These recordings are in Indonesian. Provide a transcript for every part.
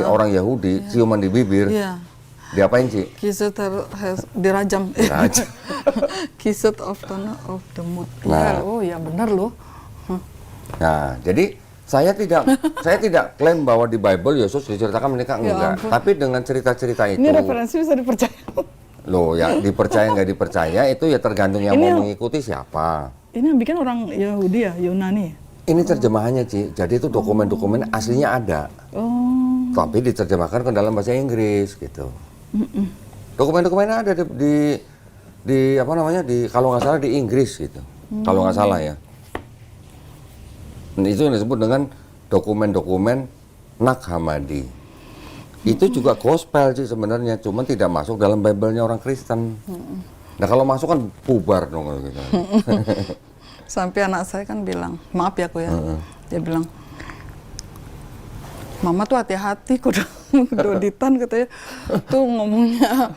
orang Yahudi, ciuman di bibir. Iya. Diapain, Ci? Kiset dirajam. Dirajam. Kiset of the mood. Nah. Ya, oh ya benar loh. Nah, jadi saya tidak klaim bahwa di Bible Yesus diceritakan menikah, Ya enggak. ampun. Tapi dengan cerita-cerita itu, Ini referensi bisa dipercaya. loh, ya dipercaya nggak dipercaya itu ya tergantung yang mau mengikuti siapa. Ini yang bikin orang Yahudi ya, Yunani. Ini terjemahannya, Ci. Jadi itu dokumen-dokumen aslinya ada. Oh. Tapi diterjemahkan ke dalam bahasa Inggris gitu. Dokumen-dokumennya ada di apa namanya, di kalau nggak salah di Inggris gitu. Kalau nggak salah ya. Dan itu yang disebut dengan dokumen-dokumen Nag Hammadi. Itu juga gospel sih sebenarnya, cuman tidak masuk dalam Bible-nya orang Kristen. Nah kalau masuk kan bubar dong gitu. Sampai anak saya kan bilang, maaf ya aku ya, dia bilang, Mama tuh hati-hati kudu Doditan katanya, tuh ngomongnya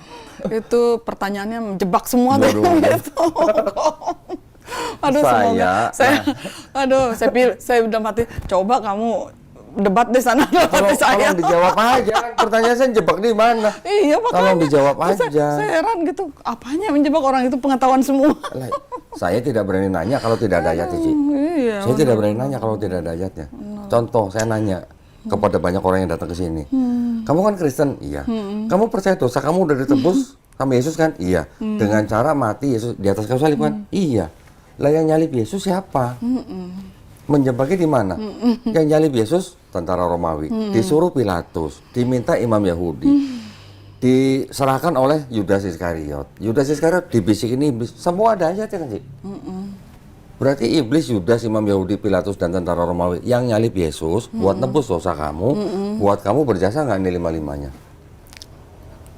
itu pertanyaannya menjebak semua tuh gitu. Aduh saya udah mati. Coba kamu debat di sana. Tolong dijawab aja, pertanyaan saya jebak di mana? Iya makanya. Tolong dijawab aja. Saya heran gitu, apanya menjebak orang itu pengetahuan semua. Saya tidak berani nanya kalau tidak ada ayatnya, Ci. Iya, saya tidak berani nanya kalau tidak ada ayatnya. Contoh, saya nanya kepada banyak orang yang datang ke sini. Kamu kan Kristen? Iya. Kamu percaya dosa kamu udah ditebus sama Yesus kan? Iya. Dengan cara mati Yesus di atas kayu salib kan? Iya. Lah yang nyalib Yesus siapa? Menjebaknya di mana? Yang nyalib Yesus tentara Romawi, disuruh Pilatus, diminta imam Yahudi, diserahkan oleh Yudas Iskariot. Yudas Iskariot dibisikin iblis. Semua ada ayatnya kan sih? Berarti iblis, Yudas, imam Yahudi, Pilatus dan tentara Romawi yang nyalib Yesus buat nebus dosa kamu, buat kamu berjasa nggak ini lima-limanya?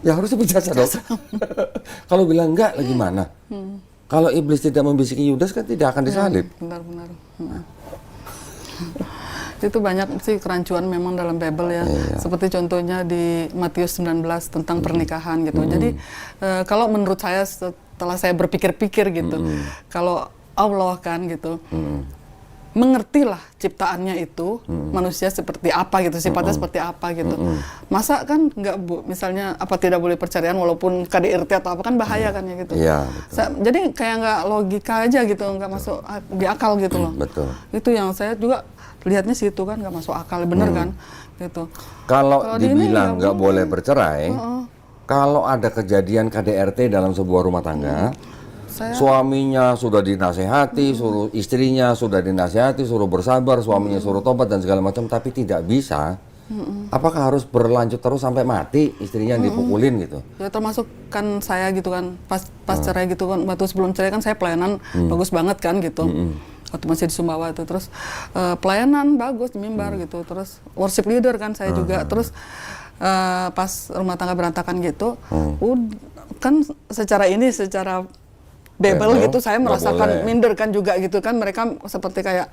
Ya harusnya berjasa dong. Kalau bilang enggak, lagi mana? Kalau iblis tidak membisiki Yudas kan tidak akan disalib. Benar-benar. Itu banyak sih kerancuan memang dalam Bible ya. Iya. Seperti contohnya di Matius 19 tentang pernikahan gitu. Jadi kalau menurut saya setelah saya berpikir-pikir gitu, kalau Allah kan gitu, mengertilah ciptaannya itu manusia seperti apa gitu, sifatnya seperti apa gitu. Masa kan nggak misalnya apa tidak boleh perceraian walaupun KDRT atau apa kan bahaya kan ya gitu. Iya, jadi kayak nggak logika aja gitu, nggak masuk di akal gitu loh. Betul. Itu yang saya juga lihatnya situ kan nggak masuk akal, bener kan gitu. Kalau dibilang nggak boleh bercerai, kalau ada kejadian KDRT dalam sebuah rumah tangga, suaminya sudah dinasehati, suruh istrinya sudah dinasehati, suruh bersabar, suaminya suruh tobat dan segala macam, tapi tidak bisa. Apakah harus berlanjut terus sampai mati istrinya dipukulin gitu? Ya termasuk kan saya gitu kan, pas cerai gitu kan, waktu sebelum cerai kan saya pelayanan bagus banget kan gitu. Waktu masih di Sumbawa itu, terus pelayanan bagus di mimbar gitu, terus worship leader kan saya juga, terus pas rumah tangga berantakan gitu, kan secara Bible gitu saya merasakan minder kan juga gitu kan, mereka seperti kayak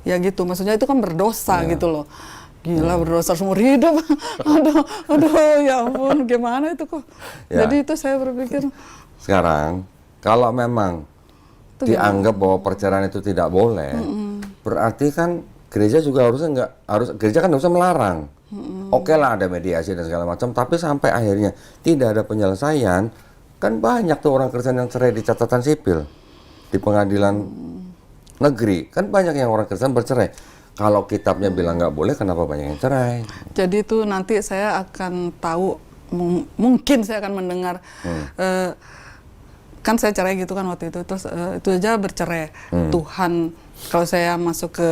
ya gitu, maksudnya itu kan berdosa gitu loh. Gila, berdosa seumur hidup. aduh ya ampun, gimana itu kok. Jadi itu saya berpikir sekarang kalau memang dianggap bahwa perceraian itu tidak boleh, berarti kan gereja juga gereja kan harusnya melarang. Oke lah ada mediasi dan segala macam, tapi sampai akhirnya tidak ada penyelesaian. Kan banyak tuh orang Kristen yang cerai di catatan sipil, di pengadilan negeri. Kan banyak yang orang Kristen bercerai. Kalau kitabnya bilang nggak boleh, kenapa banyak yang cerai? Jadi itu nanti saya akan tahu, mungkin saya akan mendengar, kan saya cerai gitu kan waktu itu, terus itu aja bercerai. Tuhan, kalau saya masuk ke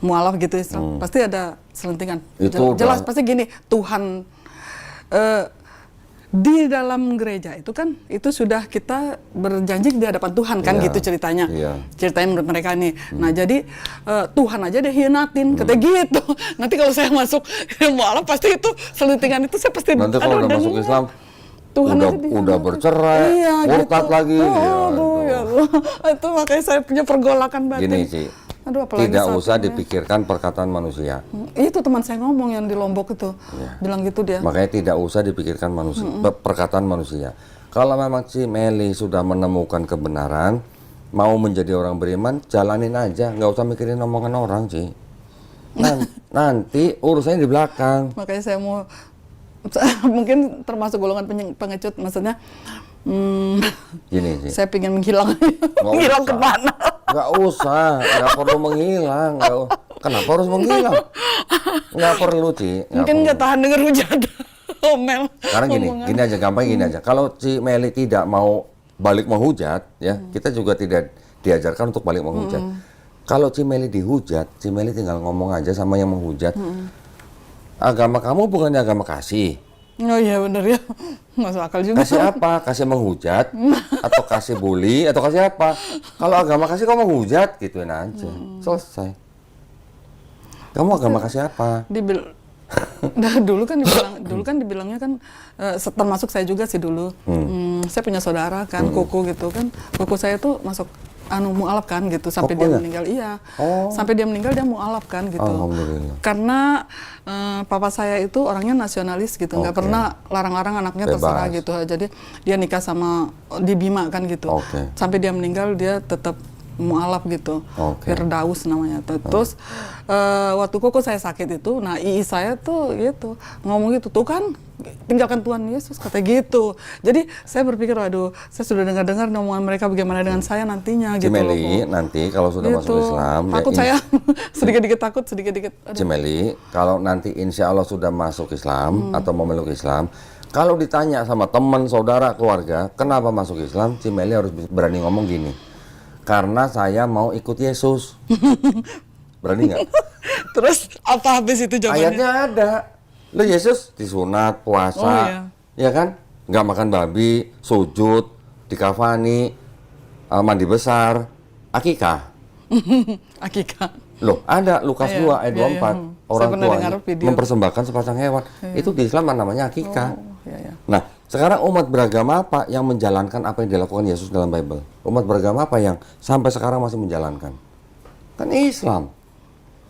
mualaf gitu, pasti ada selentingan. Jelas pasti gini, Tuhan... di dalam gereja itu kan itu sudah kita berjanji di hadapan Tuhan kan gitu ceritanya. Ceritanya menurut mereka nih. Nah jadi Tuhan aja deh hianatin katanya gitu. Nanti kalau saya masuk mualaf pasti itu selentingan itu saya pasti nanti kalau udah masuk Islam Tuhan udah bercerai, murtad lagi. Itu makanya saya punya pergolakan batin. Gini sih. Tidak usah dipikirkan perkataan manusia. Itu teman saya ngomong yang di Lombok itu, bilang gitu dia. Makanya tidak usah dipikirkan manusia, perkataan manusia. Kalau memang si Meli sudah menemukan kebenaran, mau menjadi orang beriman, jalanin aja, nggak usah mikirin omongan orang sih. Nanti urusannya di belakang. Makanya saya mau mungkin termasuk golongan pengecut, maksudnya Gini sih. saya pengen menghilang. Menghilang kemana? Nggak usah, nggak perlu menghilang. Kenapa harus menghilang? Nggak perlu, Ci. Mungkin nggak tahan denger hujan. Omel. Karena gini aja, gampang gini aja. Kalau Ci Meli tidak mau balik menghujat, ya kita juga tidak diajarkan untuk balik menghujat. Kalau Ci Meli dihujat, Ci Meli tinggal ngomong aja sama yang menghujat. Agama kamu bukannya agama kasih. Oh iya bener ya, masuk akal juga. Kasih apa? Kasih menghujat? Atau kasih bully? Atau kasih apa? Kalau agama kasih kamu menghujat, gituin aja. Selesai. Kamu agama kasih apa? Nah, dulu kan dibilangnya kan termasuk saya juga sih dulu. Saya punya saudara kan, Koko gitu kan. Koko saya tuh masuk mualaf kan gitu sampai dia meninggal. Iya. Sampai dia meninggal dia mualaf kan gitu. Alhamdulillah. Karena papa saya itu orangnya nasionalis gitu, nggak pernah larang-larang anaknya terserah gitu. Jadi dia nikah sama di Bima kan gitu. Sampai dia meninggal dia tetap mualaf gitu, Firdaus namanya. Terus waktu Koko saya sakit itu, nah ii saya tuh gitu ngomong gitu, tuh kan tinggalkan Tuhan Yesus kata gitu. Jadi saya berpikir, waduh, saya sudah dengar-dengar omongan mereka bagaimana dengan saya nantinya gitu. Cimeli, nanti kalau sudah gitu. masuk Islam, takut ya, saya sedikit-sedikit takut, sedikit-sedikit. Cimeli, kalau nanti insya Allah sudah masuk Islam atau memeluk Islam, kalau ditanya sama teman, saudara, keluarga, kenapa masuk Islam, Cimeli harus berani ngomong gini. Karena saya mau ikut Yesus. Berani nggak? Terus apa habis itu jawabannya? Ayatnya ada. Lo Yesus disunat, puasa, ya kan? Nggak makan babi, sujud, dikafani, mandi besar, akikah. Akikah. Loh, ada Lukas 2 ayat 24. Orang tuanya mempersembahkan sepasang hewan. Itu di Islam namanya akikah. Nah, sekarang umat beragama apa yang menjalankan apa yang dilakukan Yesus dalam Bible? Umat beragama apa yang sampai sekarang masih menjalankan? Kan Islam.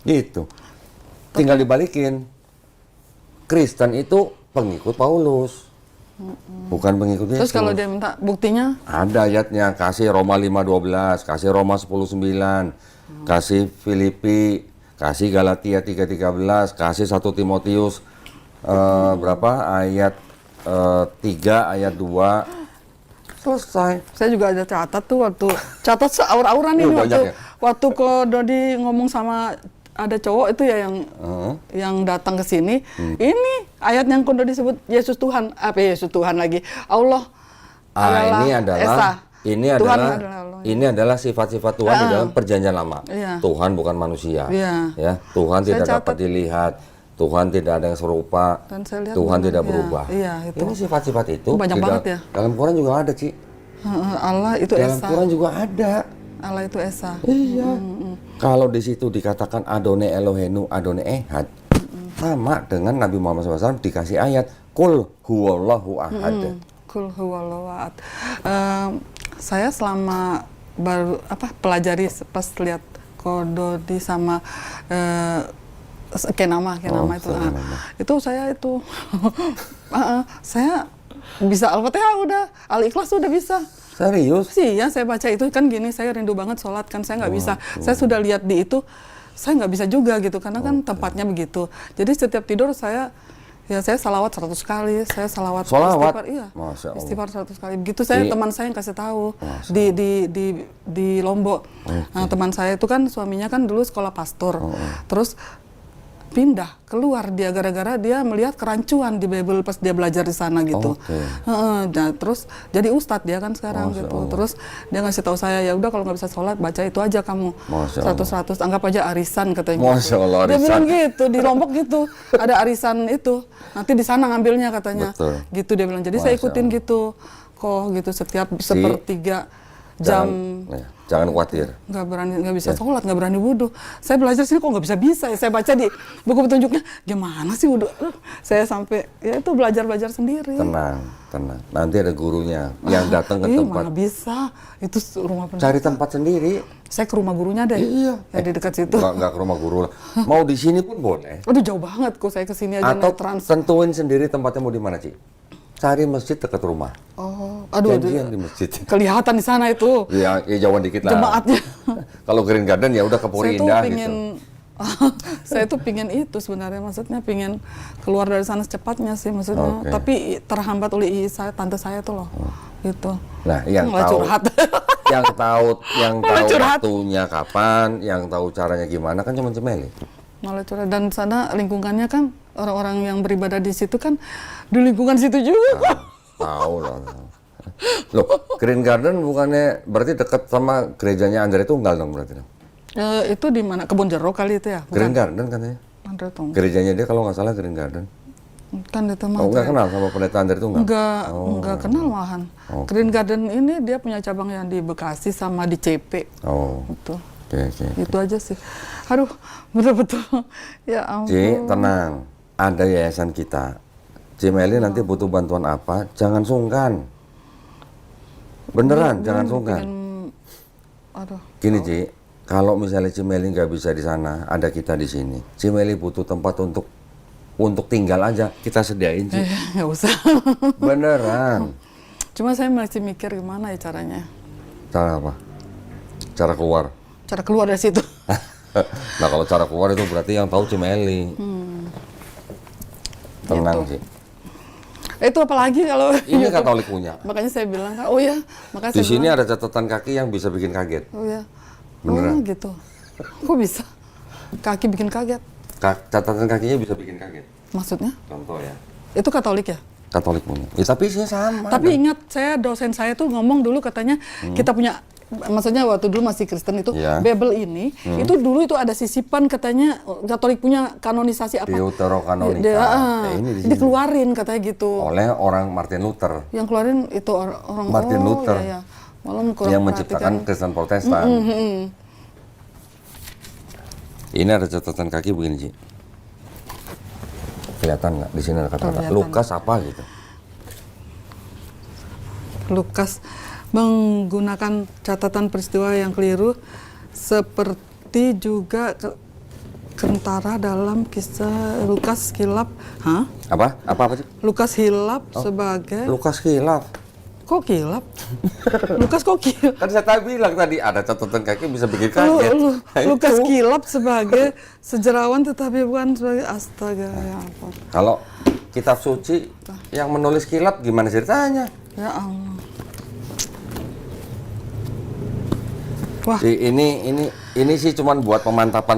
Gitu. Tinggal dibalikin. Kristen itu pengikut Paulus. Bukan pengikut Yesus. Terus kalau dia minta buktinya? Ada ayatnya, kasih Roma 5:12, kasih Roma 10:9, kasih Filipi, kasih Galatia 3:13, kasih 1 Timotius ayat 3 ayat 2. Selesai. Saya juga ada catat tuh catat seaur-auran ini waktu ke Dodi ngomong sama ada cowok itu ya yang datang ke sini. Ini ayat yang kudu disebut Yesus Tuhan. Apa Yesus Tuhan lagi? Allah adalah ini adalah sifat-sifat Tuhan di dalam perjanjian lama. Tuhan bukan manusia. Ya, Tuhan tidak dapat dilihat. Tuhan tidak ada yang serupa. Tuhan tidak berubah. Ini sifat-sifat itu banyak banget ya. Dalam Quran juga ada, Ci. Allah itu Esa. Dalam Quran juga ada. Allah itu Esa. Iya. Kalau di situ dikatakan Adonai Elohenu, Adonai Ehad, sama dengan Nabi Muhammad SAW dikasih ayat Kul huwallahu ahad. Kul huwallahu ahad. Saya selama baru pelajari pas lihat Kododi sama Kenama itu saya saya bisa Al-Fatihah udah, Al-Ikhlas udah bisa. Serius? Sih ya, saya baca itu kan gini, saya rindu banget sholat kan, saya nggak bisa. Saya sudah lihat di itu, saya nggak bisa juga gitu, karena kan tempatnya begitu. Jadi setiap tidur saya salawat 100 kali, saya salawat. Istighfar, iya. Istighfar 100 kali. Begitu saya teman saya yang kasih tahu di Lombok. Nah, teman saya itu kan suaminya kan dulu sekolah pastor. Terus pindah keluar dia gara-gara dia melihat kerancuan di Bible pas dia belajar di sana gitu. Nah, terus jadi ustadz dia kan sekarang gitu. Terus dia ngasih tahu saya, ya udah kalau nggak bisa sholat baca itu aja kamu 100 anggap aja arisan katanya. Masya Allah, arisan. Dia bilang gitu di Lombok gitu ada arisan itu nanti di sana ngambilnya katanya. Betul. Gitu dia bilang. Jadi saya ikutin gitu kok gitu setiap sepertiga jam. Jangan khawatir. Nggak bisa sholat, nggak berani wudhu. Saya belajar sini kok nggak bisa ya. Saya baca di buku petunjuknya, gimana sih wudhu? Saya sampai ya itu belajar sendiri. Tenang. Nanti ada gurunya yang datang ke tempat. Mana bisa? Itu rumah pendidikan. Cari tempat sendiri. Saya ke rumah gurunya deh. Iya. Di dekat situ. Nggak ke rumah guru lah. Mau di sini pun boleh. Aduh jauh banget kok saya ke sini aja naik trans. Atau tentuin sendiri tempatnya mau di mana, Ci. Cari masjid dekat rumah. Janjian di masjid. Kelihatan di sana itu. Ya jauhan dikit lah. Jemaatnya. Kalau Green Garden ya udah ke Puri Indah gitu. Saya tuh pingin itu sebenarnya, maksudnya pingin keluar dari sana secepatnya sih maksudnya. Oke. Tapi terhambat oleh tante saya tuh loh, gitu. Nah, yang Malah tahu curhat. yang Malah tahu curhat. waktunya kapan, yang tahu caranya gimana kan cuma Cimeli. Malah curhat. Dan sana lingkungannya kan orang-orang yang beribadah di situ kan di lingkungan situ juga. Tahu lah. Loh, Green Garden bukannya berarti dekat sama gerejanya Andre Tunggal dong berarti dong? Itu di mana? Kebun Jeruk kali itu ya? Green Garden katanya. Andre Tunggal. Gerejanya dia kalau nggak salah Green Garden. Kan itu mah. Oh, nggak kenal sama pendeta Andre Tunggal? Enggak kenal malahan. Green Garden ini dia punya cabang yang di Bekasi sama di CP. Oh, Itu. oke. Itu aja sih. Aduh, betul-betul. Ya ampun. Ci, tenang. Ada yayasan kita. Cimeli nanti butuh bantuan apa, jangan sungkan. Beneran, jangan sungkan. Aduh. Gini, Ci, kalau misalnya Cimeli nggak bisa di sana, ada kita di sini. Cimeli butuh tempat untuk tinggal aja, kita sediain, Ci. Nggak usah. Beneran. Cuma saya masih mikir gimana ya caranya. Cara apa? Cara keluar. Cara keluar dari situ. Nah, kalau cara keluar itu berarti yang tahu Cimeli. Tenang, Ci. Itu apalagi kalau Ini Katolik punya. makanya saya bilang kan, oh ya, makanya Di saya sini bilang, ada catatan kaki yang bisa bikin kaget. oh ya, Beneran. oh gitu. Kok bisa? Kaki bikin kaget. Catatan kakinya bisa bikin kaget. Maksudnya? Contoh ya. Itu Katolik ya? Katolik punya. Ya, tapi isinya sama. Tapi ingat, dosen saya tuh ngomong dulu katanya kita punya, maksudnya waktu dulu masih Kristen itu, Iya. Bible ini, itu dulu itu ada sisipan katanya Katolik punya kanonisasi apa? Deuterokanonika. Ini di sini. Dikeluarin katanya gitu. Oleh orang Martin Luther Yang keluarin itu orang Martin Luther. Iya, iya. Malam kurang yang menciptakan Kristen Protestan. Ini ada catatan kaki begini, Ci. Kelihatan nggak? Di sini ada kata-kata Kelihatan. Lukas apa gitu. Lukas menggunakan catatan peristiwa yang keliru seperti juga kentara dalam kisah Lukas hilap. Hah? Apa? Apa sih? Lukas hilap sebagai Lukas hilaf. kok kilap? Lukas kok kilap? Kan saya tadi bilang tadi ada catatan kaki bisa bikin kaget. Nah, itu. Lukas kilap sebagai sejarawan tetapi bukan sebagai astaga ya ampun. Kalau kitab suci yang menulis kilap gimana ceritanya? Ya Allah. Wah. Ini sih cuman buat pemantapan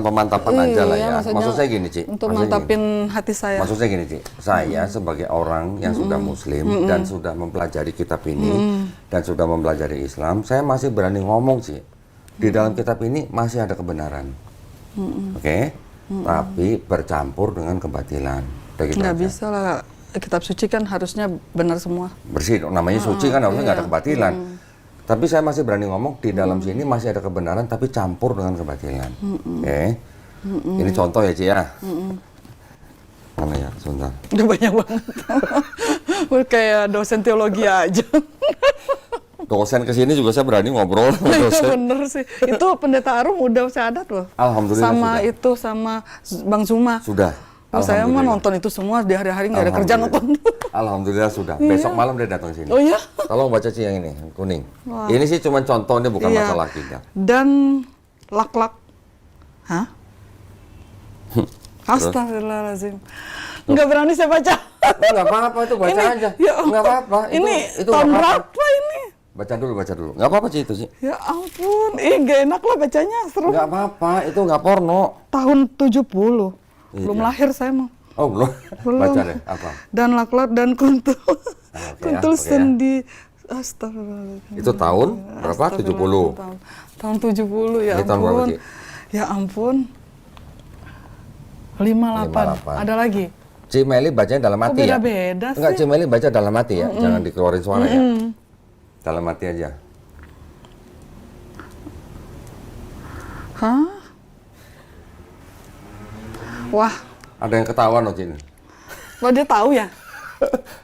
aja lah ya. Maksud saya gini, Ci. Untuk Maksudnya mantapin hati saya. Maksud saya gini, Ci. Saya sebagai orang yang sudah muslim dan sudah mempelajari kitab ini dan sudah mempelajari Islam, saya masih berani ngomong, Ci. Di dalam kitab ini masih ada kebenaran. Oke? Tapi bercampur dengan kebatilan. Udah gitu Nggak aja. bisa lah. Kitab suci kan harusnya benar semua. Bersih, namanya suci kan harusnya nggak ada kebatilan. Tapi saya masih berani ngomong di dalam sini masih ada kebenaran tapi campur dengan kebatilan. Oke? Ini contoh ya, Ci ya. Mana ya, sebentar. Udah banyak banget. Udah kayak dosen teologi aja. Dosen kesini juga saya berani ngobrol sama Itu dosen. bener sih. Itu pendeta Arum udah syahadat loh. Alhamdulillah Sama sudah. itu sama Bang Zuma. Sudah. Oh, saya mah Alhamdulillah. nonton itu semua di hari-hari nggak ada kerjaan nonton. Alhamdulillah sudah. Besok malam dia datang sini. Oh iya? Tolong baca, Ci, yang ini, yang kuning. Ini sih cuma contoh, ini bukan Iya. masalah kita. Dan lak-lak. Hah? Astagfirullahaladzim. Nggak berani saya baca. Enggak apa-apa itu baca Ini, aja. ya Enggak apa-apa. Ini itu tahun nggak apa-apa. berapa ini? Baca dulu. Enggak apa-apa, Ci, itu sih. Ya ampun, nggak enak lah bacanya, serem. Enggak apa-apa, itu enggak porno. Tahun 70. Iya. Belum lahir saya mah. Oh, belum. Belum. Baca deh, apa? Dan lak-lak dan kuntul. Oke ya, Kuntul oke ya. sendi. Astagfirullahaladzim. Itu tahun berapa? 70. Tahun 70 ya Ini tahun berapa, ampun. Ci? Ya ampun. 58. 58. Ada lagi? Cimeli bacanya dalam hati ya? beda-beda Enggak, sih? Cimeli baca dalam hati ya, jangan dikeluarin suara ya. Dalam hati aja. Hah? Wah, Ada yang ketawa no, Cin. wah dia tahu ya?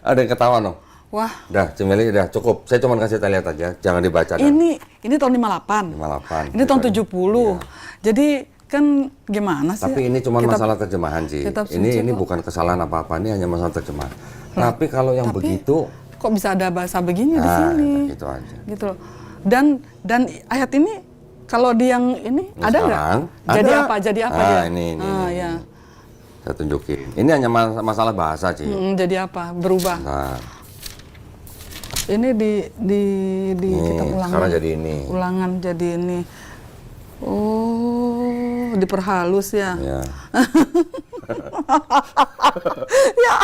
Ada yang ketawa no. Wah, Dah, Cimeli udah cukup. Saya cuma kasih lihat aja, jangan dibaca. dah. ini tahun 58. 58. Ini tahun Gitu. 70. Jadi kan gimana sih? Tapi ini cuma Kitab- masalah terjemahan sih. kitab suci Ini kok. bukan kesalahan apa-apa, ini hanya masalah terjemahan. Tapi kalau yang tapi begitu, kok bisa ada bahasa begini di nah sini? gitu aja. Gitu loh. Dan ayat ini Kalau di yang ini Nah, ada nggak? sekarang Jadi ada. apa? Jadi apa Ah, dia? ini. Ya. Saya tunjukin. Ini hanya masalah bahasa, Ci. Jadi apa? Berubah. Nah, Ini di kita ulangan. sekarang jadi ini. Ulangan jadi ini. Oh, diperhalus ya. Ya. Ya,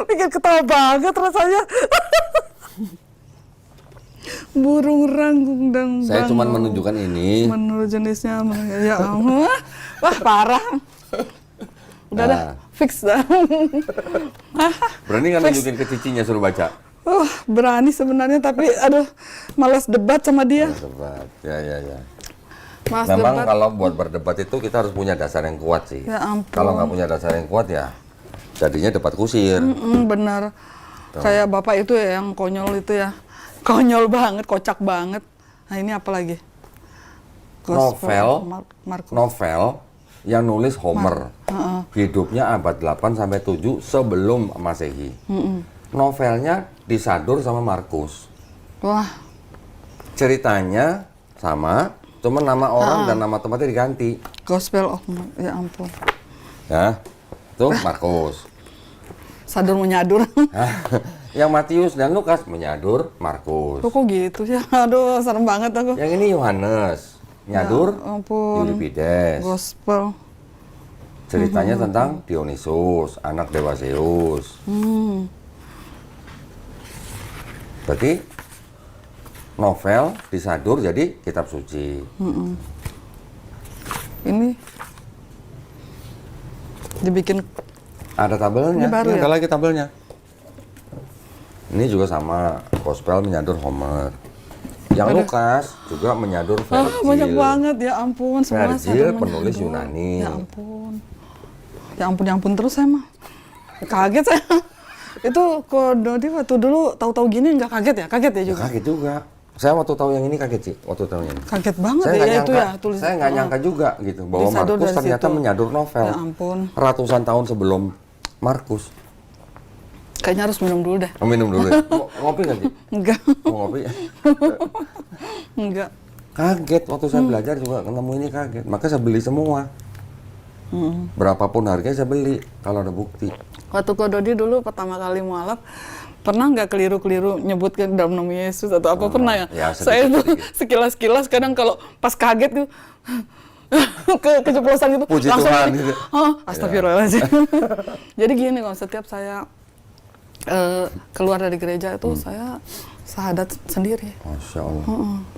bikin ketawa banget rasanya. Burung ranggung dan Saya cuma menunjukkan ini. menurut jenisnya, ya ampun. Wah, parah. Udah dah, fix dah. Berani nggak Fix. nunjukin ke cicinya suruh baca? Berani sebenarnya, tapi aduh, malas debat sama dia. Debat. Ya. Malas Memang debat. kalau buat berdebat itu kita harus punya dasar yang kuat sih. Ya ampun. Kalau nggak punya dasar yang kuat ya jadinya debat kusir. Bener. Kayak bapak itu ya yang konyol itu ya. Konyol banget, kocak banget. Nah ini apa lagi? Markus. Novel yang nulis Homer. Hidupnya abad 8 sampai 7 sebelum Masehi. Novelnya disadur sama Markus. Wah, Ceritanya sama, cuma nama orang dan nama tempatnya diganti. Gospel of ya ampun. Ya, tuh Markus. Sadur menyadur. Yang Matius dan Lukas menyadur Markus. Kok gitu ya? Aduh, serem banget aku. Yang ini Yohanes nyadur Ya ampun. Euripides. Gospel. Ceritanya tentang Dionysus, anak dewa Zeus. Berarti novel disadur jadi kitab suci. Ini dibikin Ada tabelnya. Ini baru Ini ya? ada lagi tabelnya. Ini juga sama, Gospel menyadur Homer. Yang Lukas juga menyadur Virgil. banyak banget ya ampun, semua Virgil sadur penulis menyadur. Yunani. Ya ampun terus saya mah. Kaget saya. Itu kok Dodi waktu dulu tahu-tahu gini nggak kaget ya? Kaget ya Ya, juga. kaget juga. Saya waktu tahu yang ini kaget sih, waktu tahu yang ini. Kaget banget Saya ya nggak itu nyangka, ya tulis. saya nggak nyangka juga gitu bahwa Disadur Markus dari ternyata situ. menyadur novel. Ya ampun. Ratusan tahun sebelum Markus. Kayaknya harus minum dulu deh. Minum dulu ya. Ngopi nggak sih? Enggak. Mau ngopi? Enggak. Kaget waktu saya belajar juga ketemu ini kaget. Maka saya beli semua. Berapapun harganya saya beli kalau ada bukti. Waktu Ko Dodi dulu pertama kali mualaf, pernah nggak keliru-keliru nyebutkan dalam nama Yesus atau apa pernah ya? Ya, Saya tuh sedikit-sedikit. sekilas-kilas kadang kalau pas kaget tuh keceplosan gitu Puji langsung Tuhan ini, gitu. astagfirullahaladzim. Jadi gini, kalau setiap saya keluar dari gereja itu saya syahadat sendiri. Masya Allah.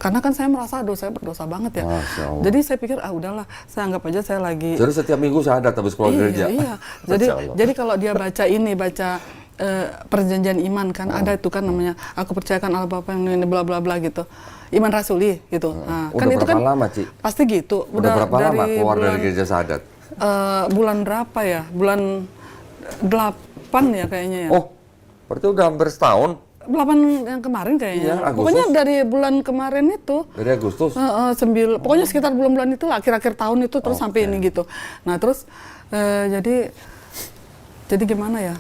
Karena kan saya merasa saya berdosa banget ya. Masya Allah. Jadi saya pikir udahlah, saya anggap aja saya lagi Jadi setiap minggu saya ada habis keluar gereja. Iya. Masya Allah. Jadi kalau dia baca perjanjian iman kan ada itu kan namanya aku percayakan Allah Bapa yang ini bla bla bla gitu. Iman rasuli gitu. Nah, Udah kan itu berapa kan lama, Ci? pasti gitu. Udah berapa lama keluar dari gereja Sahadat? Bulan berapa ya? Bulan 8 ya kayaknya ya. Oh, berarti udah hampir setahun 8 yang kemarin kayaknya. Iya, Agustus. Pokoknya dari bulan kemarin itu. dari Agustus. Pokoknya sekitar bulan-bulan itu lah, akhir-akhir tahun itu terus sampai ini gitu. Nah terus jadi gimana ya?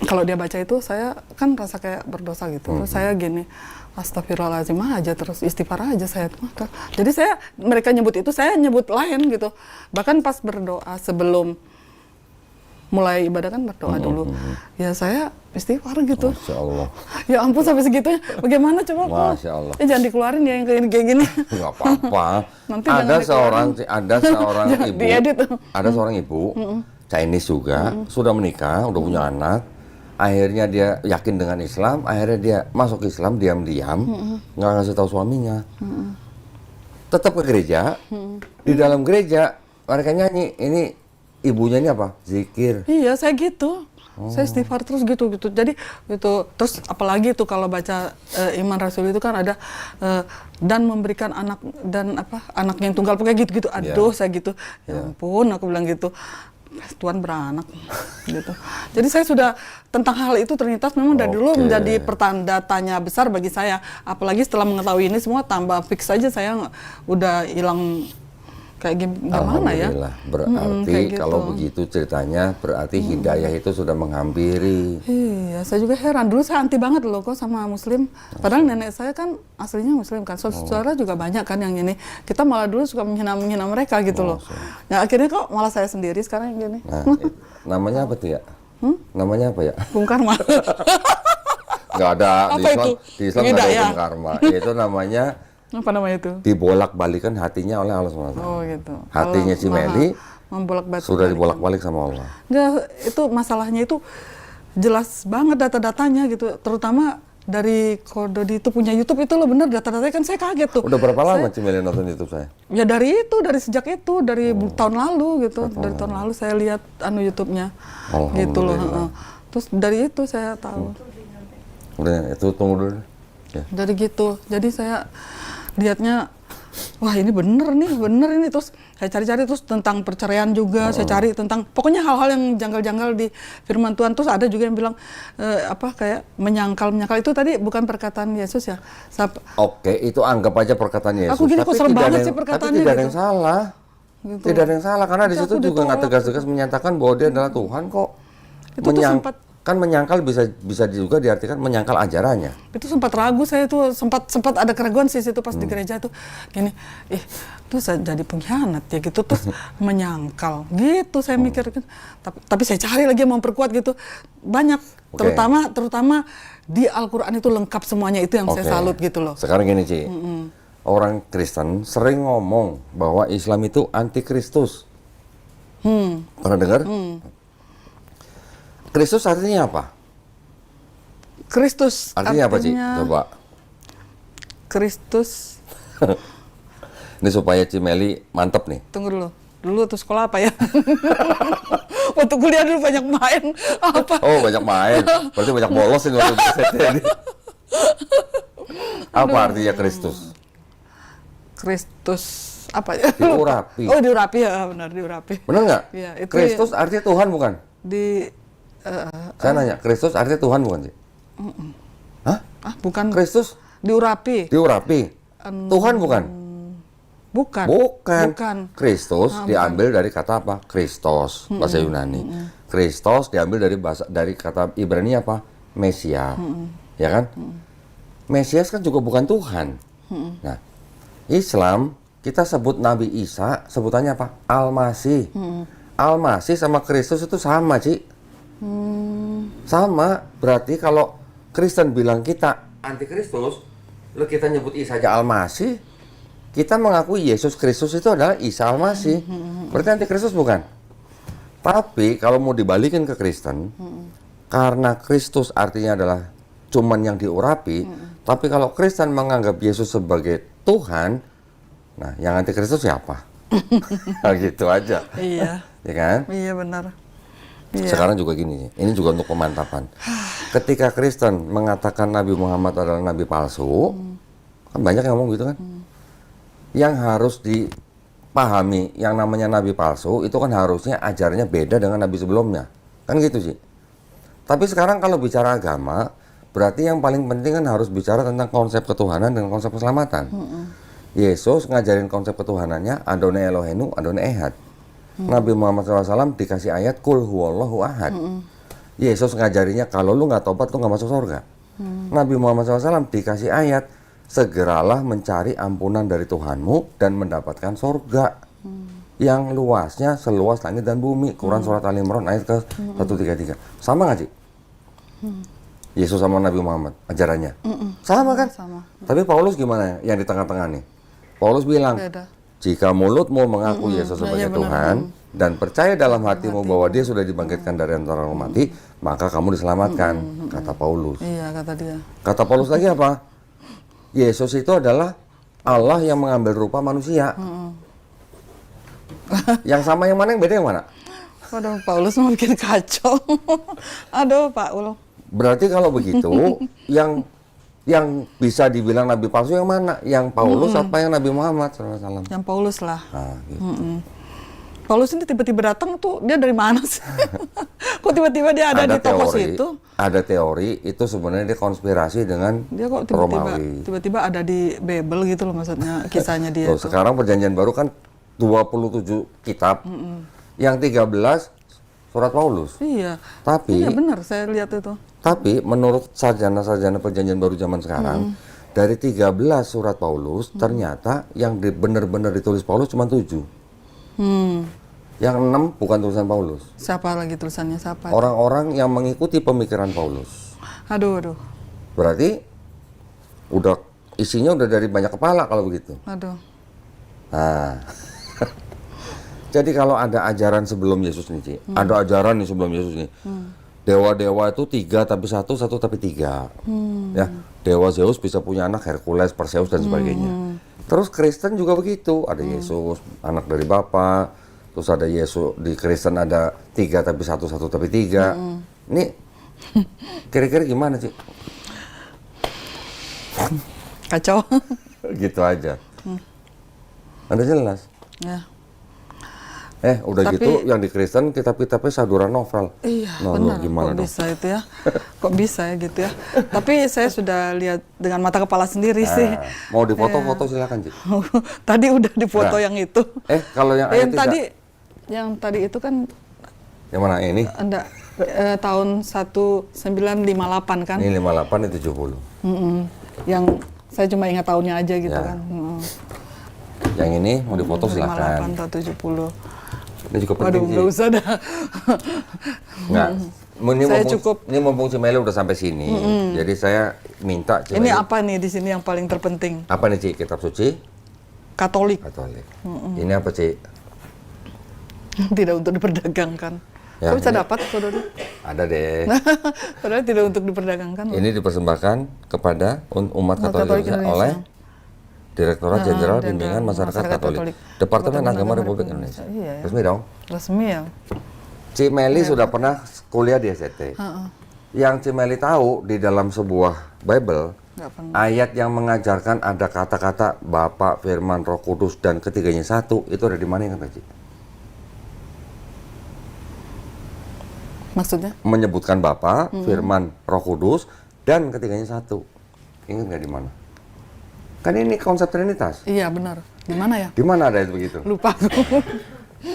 Kalau dia baca itu saya kan rasa kayak berdosa gitu. Terus saya gini, astagfirullahaladzim aja terus istighfar aja saya tuh. Jadi mereka nyebut itu saya nyebut lain gitu. Bahkan pas berdoa sebelum mulai ibadah kan berdoa dulu. Ya saya istighfar gitu. Masya Allah. Ya ampun sampai segitunya. Bagaimana coba? Masya Allah. Jangan dikeluarin ya yang kayak gini. Nggak apa-apa. Nanti ada jangan seorang Jangan ibu, diedit. ada seorang ibu, Chinese juga, sudah menikah, udah punya anak. Akhirnya dia yakin dengan Islam, akhirnya dia masuk Islam diam-diam, nggak ngasih tahu suaminya. Tetap ke gereja, di dalam gereja mereka nyanyi, ini ibunya ini apa? Zikir. Iya, saya gitu. Saya istighfar terus gitu. Jadi itu terus apalagi itu kalau baca Iman Rasul itu kan ada dan memberikan anak dan anaknya yang tunggal pakai gitu-gitu. Aduh, saya gitu. Ya ampun, aku bilang gitu. Tuhan beranak gitu. Jadi saya sudah tentang hal itu ternyata memang dari dulu menjadi pertanda tanya besar bagi saya. Apalagi setelah mengetahui ini semua tambah fix saja saya udah hilang kayak gimana ya? Alhamdulillah. Berarti kayak gitu. kalau begitu ceritanya, berarti hidayah itu sudah menghampiri. Iya, saya juga heran. Dulu saya anti banget loh kok sama Muslim. Padahal nenek saya kan aslinya Muslim kan. Saudara juga banyak kan yang ini. Kita malah dulu suka menghina mereka gitu loh. Nah akhirnya kok malah saya sendiri sekarang yang gini. Nah, namanya apa tuh ya? Namanya apa ya? Bung Karma. Nggak ada Apa itu? Di Islam nggak ada hukum karma. Itu namanya Apa namanya itu? dibolak-balikan hatinya oleh Allah SWT. Oh gitu. Hatinya si Meli membolak-balik. sudah dibolak-balik sama Allah. Enggak, itu masalahnya itu jelas banget data-datanya gitu. Terutama dari Kododi itu punya YouTube itu loh, bener data-datanya kan saya kaget tuh. Udah berapa lama Cimeli nonton YouTube saya? Ya dari sejak itu, dari tahun lalu gitu. Dari tahun lalu saya lihat YouTube-nya. Gitu loh. Terus dari itu saya tahu. Udah, itu tunggu dulu. Ya. Dari gitu. Jadi saya lihatnya, wah ini bener ini. Terus saya cari-cari terus tentang perceraian juga, saya cari tentang pokoknya hal-hal yang janggal-janggal di firman Tuhan. Terus ada juga yang bilang kayak menyangkal itu tadi bukan perkataan Yesus ya. Oke, itu anggap aja perkataan Yesus. Aku gini kok serem banget sih perkataannya. Tapi tidak ada gitu. yang salah. Gitu. Tidak ada yang salah karena di Tapi situ aku juga nggak ditolak. tegas-tegas menyatakan bahwa dia adalah Tuhan kok. Itu tuh sempat kan menyangkal bisa juga diartikan menyangkal ajarannya. itu sempat ragu saya tuh, sempat ada keraguan sih situ pas di gereja tuh gini, terus saya jadi pengkhianat ya gitu, terus menyangkal gitu saya mikir kan, tapi saya cari lagi yang memperkuat gitu banyak, terutama di Al-Quran itu lengkap semuanya, itu yang saya salut gitu loh. Sekarang gini Ci, orang Kristen sering ngomong bahwa Islam itu anti Kristus. Pernah dengar? Kristus artinya apa? Kristus artinya apa Ci? Coba. Kristus. Ini supaya Cimeli mantep nih. Tunggu dulu tuh sekolah apa ya? Waktu kuliah dulu banyak main apa? Oh banyak main, berarti banyak bolos ini waktu di ST ini. Apa artinya Kristus? Kristus apa ya? Diurapi. Oh diurapi ya, benar diurapi. Benar nggak? Ya, Kristus artinya Tuhan bukan? Saya nanya, Kristus artinya Tuhan bukan sih? Hah? Bukan. Kristus Diurapi. Tuhan bukan? Bukan. Kristus diambil dari kata apa? Kristos, bahasa Yunani. Kristos diambil dari kata Ibrani apa? Mesia. Ya kan? Mesias kan juga bukan Tuhan. Nah, Islam kita sebut Nabi Isa sebutannya apa? Al-Masih. Al-Masih sama Kristus itu sama, Ci. Sama, berarti kalau Kristen bilang kita anti Kristus, lalu kita nyebut Isa aja Al-Masih, kita mengakui Yesus Kristus itu adalah Isa Al-Masih. Berarti anti Kristus bukan? Tapi kalau mau dibalikin ke Kristen, karena Kristus artinya adalah cuman yang diurapi, tapi kalau Kristen menganggap Yesus sebagai Tuhan, nah yang anti Kristus siapa? Nah, gitu aja. Iya. Ya kan? Iya benar. Iya. Sekarang juga gini, ini juga untuk pemantapan. Ketika Kristen mengatakan Nabi Muhammad adalah nabi palsu, kan banyak yang ngomong gitu kan. Yang harus dipahami, yang namanya nabi palsu itu kan harusnya ajarannya beda dengan nabi sebelumnya, kan gitu sih. Tapi sekarang kalau bicara agama, berarti yang paling penting kan harus bicara tentang konsep ketuhanan dan konsep keselamatan. Yesus ngajarin konsep ketuhanannya, Adonai Elohenu, Adonai Ehad. Nabi Muhammad SAW dikasih ayat Kul huwallahu ahad. Yesus ngajarinya kalau lu nggak tobat lu nggak masuk surga. Nabi Muhammad SAW dikasih ayat segeralah mencari ampunan dari Tuhanmu dan mendapatkan surga yang luasnya seluas langit dan bumi. Quran surat Al Imran ayat ke 133. Sama nggak sih? Yesus sama Nabi Muhammad ajarannya sama kan? Sama. Tapi Paulus gimana yang di tengah-tengah nih? Paulus bilang Beda. jika mulutmu mengaku Yesus sebagai Tuhan dan percaya dalam hatimu bahwa dia sudah dibangkitkan dari antara orang mati, maka kamu diselamatkan, kata Paulus. Iya, kata dia. Kata Paulus lagi apa? Yesus itu adalah Allah yang mengambil rupa manusia. Yang sama yang mana, yang beda yang mana? Waduh, Paulus mau bikin kacau. Aduh, Pak Ul. Berarti kalau begitu, yang bisa dibilang nabi palsu yang mana? Yang Paulus apa yang Nabi Muhammad SAW? Yang Paulus lah. Nah, gitu. Paulus ini tiba-tiba datang tuh, dia dari mana sih? Kok tiba-tiba dia ada di toko situ? Ada teori itu sebenarnya dia konspirasi dengan Dia kok Romawi. tiba-tiba ada di Bible gitu loh, maksudnya kisahnya dia. Loh, sekarang perjanjian baru kan 27 kitab, yang 13 surat Paulus. Iya. Tapi Iya benar, saya lihat itu. Tapi menurut sarjana-sarjana perjanjian baru zaman sekarang, dari 13 surat Paulus, ternyata yang benar-benar ditulis Paulus cuma 7. Yang 6 bukan tulisan Paulus. Siapa lagi tulisannya siapa? Orang-orang yang mengikuti pemikiran Paulus. Aduh. Berarti isinya udah dari banyak kepala kalau begitu. Aduh. Nah, jadi kalau ada ajaran sebelum Yesus nih, Ci. Ada ajaran nih sebelum Yesus nih. Dewa-dewa itu 3 tapi 1 tapi 3. Ya, dewa Zeus bisa punya anak Hercules, Perseus dan sebagainya. Terus Kristen juga begitu. Ada Yesus, anak dari Bapa. Terus ada Yesus, di Kristen ada 3 tapi 1 tapi 3. Ini kira-kira gimana sih? Kacau. Gitu aja. Ada jelas. Ya. Udah Tapi, gitu yang di Kristen kitab-kitabnya saduran novel. Iya, Nah, benar. gimana Kok dong? bisa itu ya? Kok bisa ya gitu ya? Tapi saya sudah lihat dengan mata kepala sendiri sih. Mau difoto-foto silakan, Ci. Tadi udah difoto Nah. yang itu. Kalau yang ayat Yang tadi itu kan yang mana ini? ada tahun 1958 kan? Ini 58 ini 70. Yang saya cuma ingat tahunnya aja gitu Ya. kan. Yang ini mau difoto 58 silakan. atau 70. Ini juga Waduh, penting, Ci. nggak usah dah. Nggak. Ini Saya mumpung, cukup. Ini mumpung Cimeli udah sampai sini. Jadi saya minta Cimeli. Ini apa nih di sini yang paling terpenting? Apa nih, Ci? Kitab suci? Katolik. Katolik. Ini apa, Ci? Tidak untuk diperdagangkan. Ya, Kok bisa ini- dapat, saudara? Ada deh. Padahal tidak untuk diperdagangkan. Ini dipersembahkan kepada umat Katolik Indonesia oleh Direktorat Jenderal Bimbingan Masyarakat Katolik. Departemen Agama Republik Indonesia. Iya, ya. Resmi dong. Resmi ya. Cimeli sudah pernah kuliah di SCT. Yang Cimeli tahu di dalam sebuah Bible, Nggak pernah. ayat yang mengajarkan ada kata-kata Bapa, Firman, Roh Kudus dan ketiganya satu, itu ada di mana yang Ci? Maksudnya? Menyebutkan Bapa, Firman, Roh Kudus dan ketiganya satu. Ingat nggak di mana? Kan ini konsep Trinitas. Iya benar. Di mana ya? Di mana ada itu begitu? Lupa.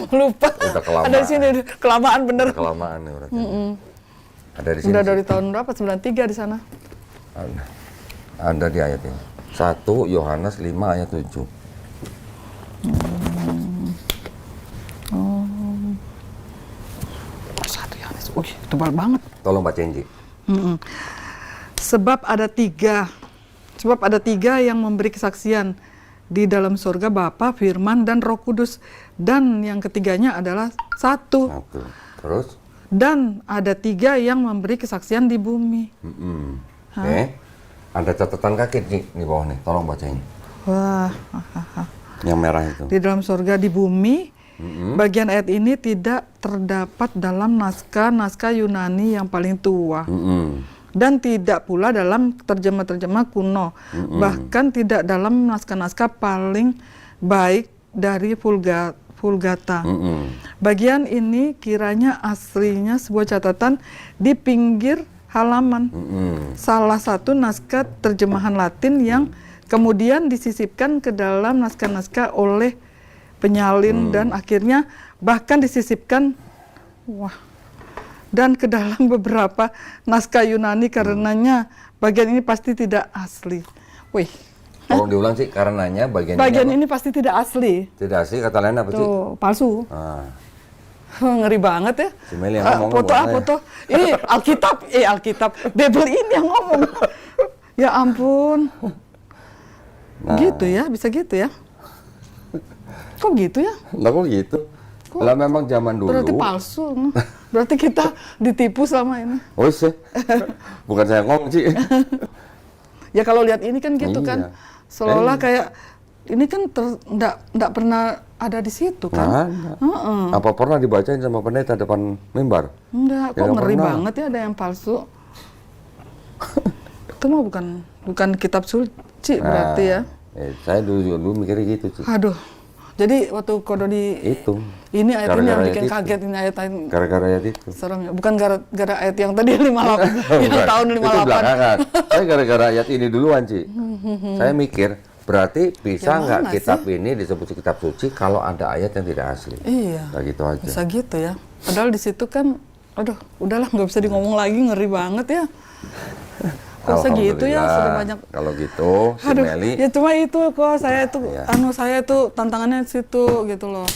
Lupa. Udah kelamaan. Ada di sini kelamaan bener. Kelamaan nih berarti. Ada di sini. Udah Ci. dari tahun berapa? 93 di sana. Ada di ayat ini. 1 Yohanes 5 ayat 7. Satu ya. Wih, tebal banget. Tolong bacain, Ci. Sebab ada tiga yang memberi kesaksian di dalam surga, Bapa, Firman, dan Roh Kudus. Dan yang ketiganya adalah satu. Satu. Terus? Dan ada tiga yang memberi kesaksian di bumi. Oke. Ada catatan kaki di bawah nih. Tolong bacain. Wah, Yang merah itu. di dalam surga, di bumi. Bagian ayat ini tidak terdapat dalam naskah Yunani yang paling tua. Dan tidak pula dalam terjemah-terjemah kuno. Bahkan tidak dalam naskah-naskah paling baik dari Vulgata. Bagian ini kiranya aslinya sebuah catatan di pinggir halaman. Salah satu naskah terjemahan Latin yang kemudian disisipkan ke dalam naskah-naskah oleh penyalin dan akhirnya bahkan disisipkan dan ke dalam beberapa naskah Yunani, karenanya bagian ini pasti tidak asli. Wih, Tolong diulang sih, karenanya bagian ini pasti tidak asli. tidak sih, kata lain apa sih? Tuh, palsu. Ah, Ngeri banget ya. Si Meli yang ngomong foto boleh. foto. Ini Alkitab, Bible ini yang ngomong. Ya ampun. Nah. Gitu ya, bisa gitu ya. Kok gitu ya? Lah kok gitu? Lah memang zaman dulu. Berarti palsu. Berarti kita ditipu selama ini. Oh sih. Bukan saya ngomong sih. Ya kalau lihat ini kan gitu Iya. kan. Seolah kayak ini kan nggak pernah ada di situ kan. Nah, apa pernah dibacain sama pendeta depan mimbar? Enggak, Ya, kok nggak ngeri pernah. banget ya ada yang palsu. Itu mah bukan kitab suci berarti ya. Saya dulu mikirnya gitu sih. Aduh. Jadi waktu kodo di Itu. ini ayat ini yang Gara-gara bikin ayat itu. kaget, ini ayat Gara-gara ayat itu. serem ya. Bukan gara-gara ayat yang tadi 58 yang Bukan. tahun Itu 58. belakangan. Saya gara-gara ayat ini duluan, Ci. Saya mikir, Berarti bisa Yang nggak mana kitab ini disebut kitab suci kalau ada ayat yang tidak asli? Iya. Kayak gitu aja. Bisa gitu ya. Padahal di situ kan, aduh, udahlah nggak bisa ngomong lagi, ngeri banget ya. Kok segitu ya, sudah banyak. Kalau gitu, si Aduh, Meli. ya cuma itu kok saya itu, Iya. saya itu tantangannya di situ gitu loh.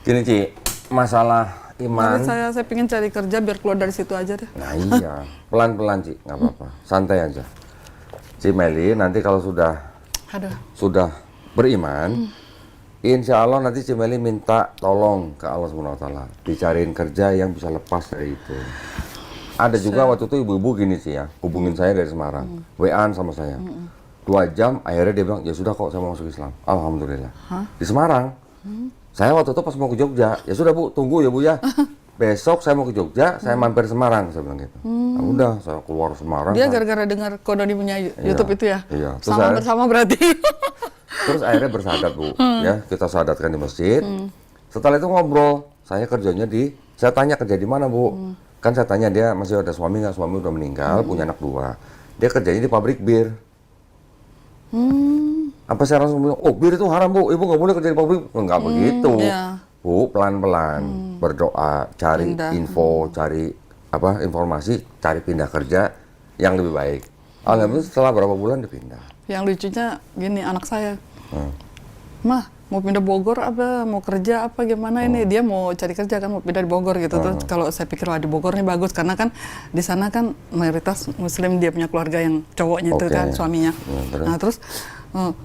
Gini Ci, masalah iman. Tapi saya pengen cari kerja biar keluar dari situ aja deh. Nah iya, pelan-pelan Ci, nggak apa-apa, santai aja. Si Meli nanti kalau Aduh. sudah beriman, insya Allah nanti si Meli minta tolong ke Allah SWT, dicariin kerja yang bisa lepas dari itu. Ada juga waktu itu ibu-ibu gini sih ya, hubungin saya dari Semarang, WA-an sama saya. 2 jam, akhirnya dia bilang, ya sudah kok saya mau masuk Islam. Alhamdulillah. Di Semarang. Saya waktu itu pas mau ke Jogja, ya sudah Bu, tunggu ya Bu ya. Besok saya mau ke Jogja, saya mampir Semarang, saya bilang gitu. Nah, udah, saya keluar Semarang. Dia gara-gara dengar Kodoni punya YouTube itu ya? Iya. Sama bersama berarti. Terus akhirnya bersahadat Bu, ya kita sahadatkan di masjid. Setelah itu ngobrol, saya kerjanya saya tanya kerja di mana Bu? Kan saya tanya dia masih ada suami nggak? Suami udah meninggal, punya anak 2. Dia kerjanya di pabrik bir. Apa saya langsung bilang, oh bir itu haram Bu, Ibu nggak boleh kerja di pabrik. Nggak begitu. Iya. Bu, pelan-pelan berdoa, cari info, cari informasi, cari pindah kerja yang lebih baik. Alhamdulillah setelah berapa bulan dipindah. Yang lucunya gini, anak saya, Mah mau pindah Bogor apa, mau kerja apa gimana ini? Dia mau cari kerja kan, mau pindah di Bogor gitu. Terus kalau saya pikir wah di Bogor nih bagus, karena kan di sana kan mayoritas Muslim, dia punya keluarga yang cowoknya itu kan, suaminya. Nah terus,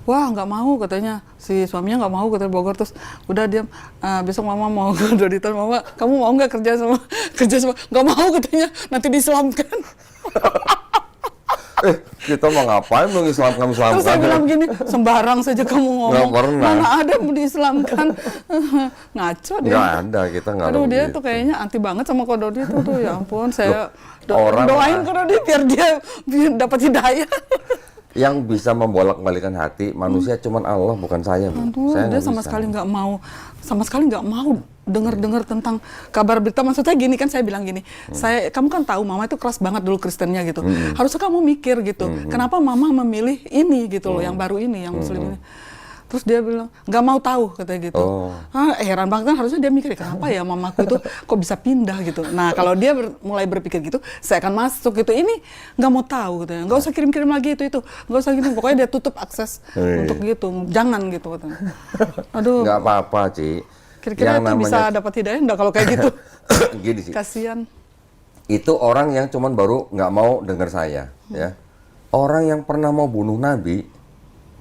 wah nggak mau katanya, si suaminya nggak mau katanya Bogor. Terus udah dia, besok mama mau auditor, mama kamu mau nggak kerja sama, nggak mau katanya, nanti diislamkan. Kita mau ngapain dong Islamkan? Terus saya bilang begini, sembarang saja kamu ngomong. Nggak pernah. Mana ada mau diislamkan. Ngaco dia. Nggak ada, kita nggak ada. Aduh dia begitu. tuh kayaknya anti banget sama Kododi tuh, ya ampun. Saya orang- doain Kododi biar dia dapat hidayah. Yang bisa membolak-balikan hati manusia cuman Allah, bukan saya Bu. Aduh, Saya dia nggak sama bisa. sekali nggak mau dengar tentang kabar berita. Maksudnya gini kan, saya bilang gini, kamu kan tahu mama itu keras banget dulu Kristennya gitu. Harusnya kamu mikir gitu, kenapa mama memilih ini gitu loh, yang baru ini, yang Muslim ini. Terus dia bilang nggak mau tahu katanya gitu. Heran banget kan, harusnya dia mikir kenapa ya mamaku itu kok bisa pindah gitu. Nah kalau dia mulai berpikir gitu, saya akan masuk gitu. Ini nggak mau tahu katanya, nggak usah kirim lagi itu, nggak usah gitu. Pokoknya dia tutup akses untuk gitu, jangan gitu katanya. Aduh. Nggak apa-apa Ci. Kira-kira itu bisa dapat hidayah enggak kalau kayak gitu? Gini sih. Kasihan. Itu orang yang cuman baru nggak mau dengar saya, ya. Orang yang pernah mau bunuh Nabi,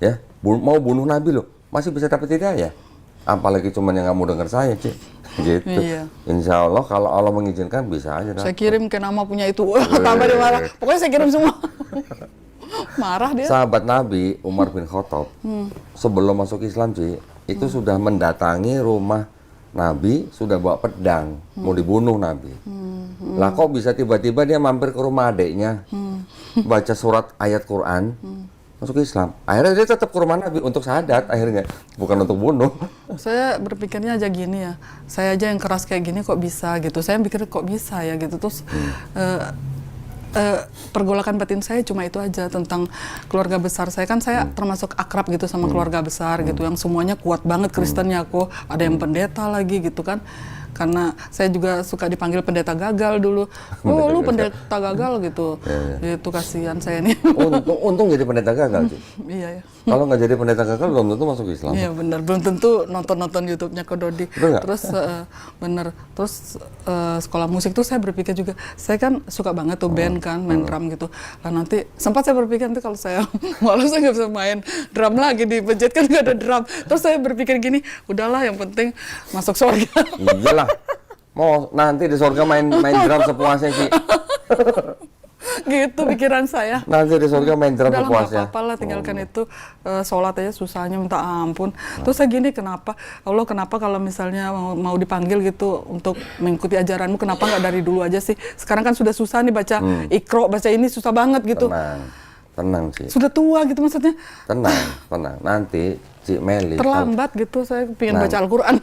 ya, mau bunuh Nabi loh, masih bisa dapat hidayah. Apalagi cuman yang nggak mau dengar saya, Ci. Gitu. Iya. Insya Allah kalau Allah mengizinkan bisa aja. Saya kirim ke nama punya itu, tambah dia marah. Pokoknya saya kirim semua. Marah dia. Sahabat Nabi Umar bin Khattab sebelum masuk Islam Ci, itu sudah mendatangi rumah Nabi, sudah bawa pedang mau dibunuh Nabi. Lah kok bisa tiba-tiba dia mampir ke rumah adiknya, baca surat ayat Quran, masuk Islam. Akhirnya dia tetap ke rumah Nabi untuk syahadat akhirnya, bukan untuk bunuh. Saya berpikirnya aja gini ya, saya aja yang keras kayak gini kok bisa gitu. Saya mikir kok bisa ya gitu. Terus pergolakan batin saya cuma itu aja, tentang keluarga besar saya. Kan saya termasuk akrab gitu sama keluarga besar gitu, yang semuanya kuat banget Kristennya. Aku ada yang pendeta lagi gitu kan, karena saya juga suka dipanggil pendeta gagal dulu. Oh lu pendeta gagal gitu. Itu kasihan saya nih. Untung jadi pendeta gagal Ci. Iya ya. Kalau nggak jadi pendeta gagal belum tentu masuk Islam. Iya benar, belum tentu nonton YouTube-nya Kododi. Betul nggak? Terus bener, terus sekolah musik tuh saya berpikir juga, saya kan suka banget tuh band kan, main drum gitu. Lah nanti sempat saya berpikir nanti kalau saya malah saya nggak bisa main drum lagi di masjid kan nggak ada drum. Terus saya berpikir gini, udahlah yang penting masuk surga. Iyalah. Mau nanti di surga main drum sepuasnya Ci. Gitu pikiran saya. Nanti di surga main drum Udah lah nggak sepuasnya. apa-apa lah, tinggalkan itu. Sholat aja susahnya minta ampun. Terus saya gini, kenapa Allah, kenapa kalau misalnya mau dipanggil gitu untuk mengikuti ajaranmu, kenapa nggak dari dulu aja sih? Sekarang kan sudah susah nih baca Iqra, baca ini susah banget gitu. Tenang Ci. Sudah tua gitu maksudnya. Tenang. Nanti Ci Meli Terlambat gitu, saya pengen baca Al-Quran.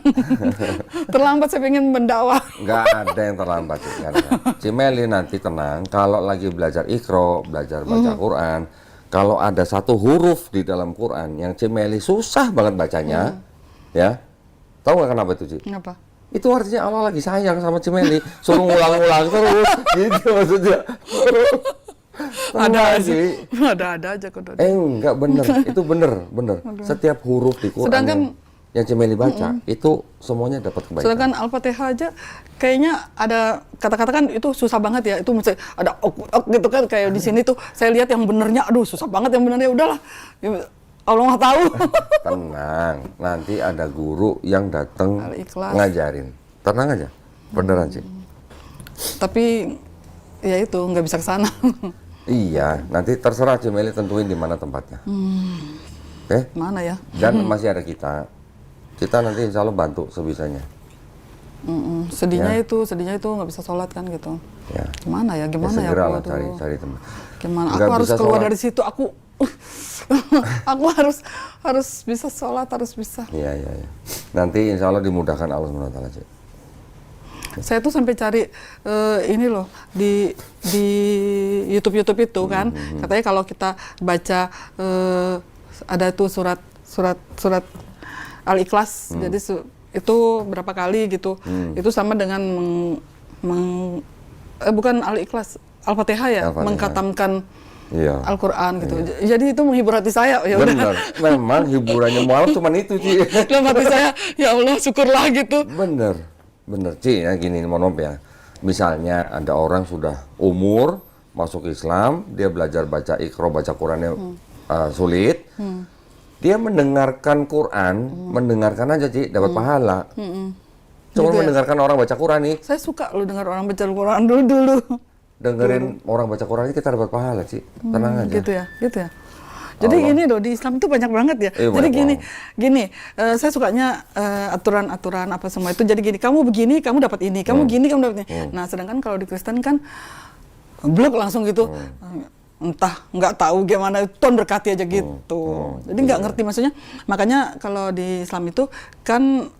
Terlambat saya pengen mendakwah. nggak ada yang terlambat Ci. Nggak ada. Ci Meli nanti tenang, kalau lagi belajar Iqra, belajar baca Quran, kalau ada satu huruf di dalam Quran yang Cimeli susah banget bacanya, ya, tahu nggak kenapa itu, Ci? Kenapa? Itu artinya Allah lagi sayang sama Cimeli, suruh ngulang-ngulang terus, gitu maksudnya. Ada aja, Ci. ada aja kok. Enggak bener, itu bener. Setiap huruf di Quran Sedangkan- yang Cimeli baca, itu semuanya dapat kebaikan. Sedangkan Al-Fatihah aja kayaknya ada kata-kata kan itu susah banget ya. Itu mesti ada ok gitu kan, kayak di sini tuh saya lihat yang benernya, aduh susah banget yang benernya, udahlah. Allah nggak tahu. Tenang, nanti ada guru yang datang Al-Ikhlas. ngajarin. Tenang aja, beneran sih. Tapi ya itu nggak bisa ke sana. Iya, nanti terserah Cimeli tentuin di mana tempatnya. Oke? Mana ya? Dan masih ada kita. Kita nanti insya Allah bantu sebisanya. Sedihnya Ya. sedihnya itu nggak bisa sholat kan gitu. Ya. Gimana ya? Gimana ya? Segera Aku, lah aduh. cari teman. Gimana? Nggak Aku harus bisa keluar sholat. dari situ. Aku harus bisa sholat, harus bisa. Iya. Nanti insya Allah dimudahkan Allah SWT. Cik. Saya tuh sampai cari ini loh di YouTube itu kan, katanya kalau kita baca ada tuh surat Al-Ikhlas, jadi itu berapa kali gitu, itu sama dengan bukan Al-Ikhlas, Al-Fatihah ya, Al-Fatihah. mengkatamkan Iya. Al-Quran gitu. Jadi itu menghibur hati saya. Ya udah. Bener, memang hiburannya mualaf cuman itu, Ci. Dalam hati saya, ya Allah syukurlah gitu. Bener, Ci, ya gini, mohon maaf ya. Misalnya ada orang sudah umur, masuk Islam, dia belajar baca Iqra, baca Qurannya sulit, dia mendengarkan Quran, mendengarkan aja, Ci, dapat pahala. Cuma Gitu ya? mendengarkan orang baca Quran nih, Saya suka loh dengar orang baca Al-Quran dulu. dengerin orang baca Quran ini kita dapat pahala, Ci. Tenang aja. Gitu ya. Jadi Allah. gini loh, di Islam itu banyak banget ya. Jadi banyak gini, saya sukanya aturan-aturan apa semua itu. Jadi gini, kamu begini, kamu dapat ini, kamu gini, kamu dapat ini. Nah, sedangkan kalau di Kristen kan blok langsung gitu. Entah, nggak tahu gimana, Tuhan berkati aja gitu. Jadi nggak ngerti maksudnya. Makanya kalau di Islam itu kan